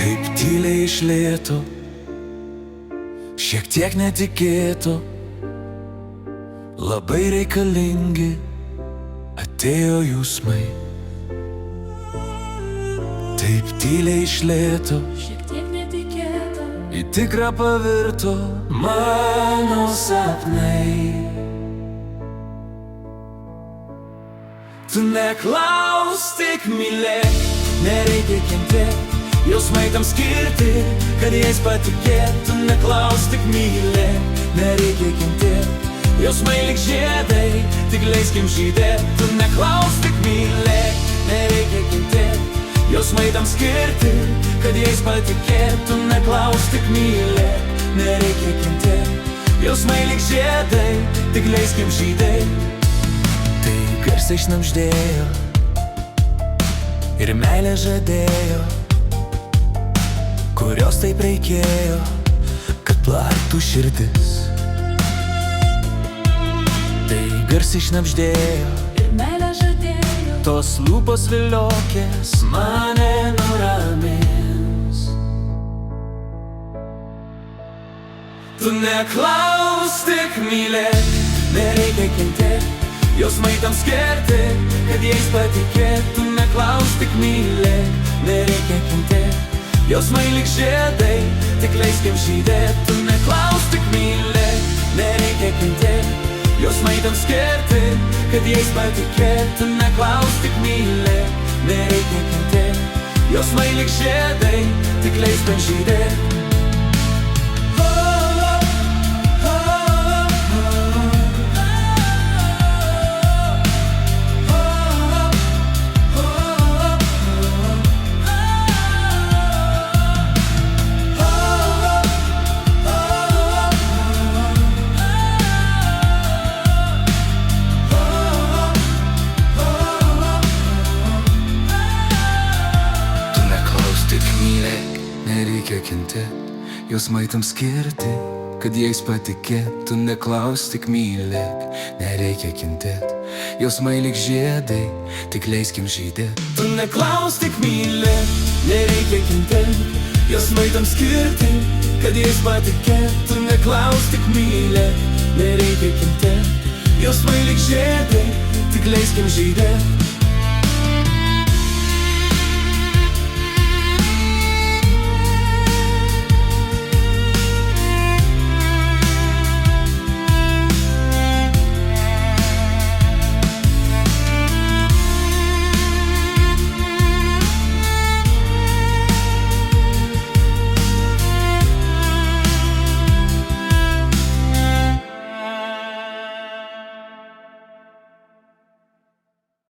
Taip tyliai iš lėto, šiek tiek netikėto, labai reikalingi atėjo jausmai. Taip tyliai iš lėto, šiek tiek netikėta, į tikrą pavirto mano sapnai. Tu neklaus, tik mylėk, nereikia kentėt, jausmai tam skirti, kad jais patikėt. Tu neklaus, tik mylėk, nereikia kentėt, jausmai lyg žiedai, tik leiskim žydėt. Tu neklaus, tik mylėk, nereikia kentėt, jausmai tam skirti, kad jais patikėt. Tu neklaus, tik mylėk, nereikia kentėt, jausmai lyg žiedai, tik leiskim žydėt. Tai garsiai šnabždėjo ir meilę žadėjo, kurios taip reikėjo, kad plaktų širdis. Tai garsiai šnabždėjo ir meilę žadėjo, tos lūpos viliokės mane nuramins. Tu neklaus, tik mylėk, nereikia kentėt, jausmai tam skirti, kad jais patikėt. Tu neklaus, tik mylėk, nereikia kentėt, jausmai lyg žiedai, tik leiskim žydėt. Tu neklaus, tik mylėk, nereikia kentėt, jausmai tam skirti, kad jais patikėt. Tu neklaus, tik mylėk, nereikia kentėt, jausmai lyg žiedai, tik leiskim žydėt. Nereikia kentėt, jausmai tam skirti, kad jais patikėt. Tu neklaus, tik mylėk, nereikia kentėt, jausmai lyg žiedai, tik leiskim žydėt. Tu neklaus, tik mylėk, nereikia kentėt, jausmai tam skirti, kad jais patikėt. Tu neklaus, tik mylėk, nereikia kentėt, jausmai lyg žiedai, tik leiskim žydėt.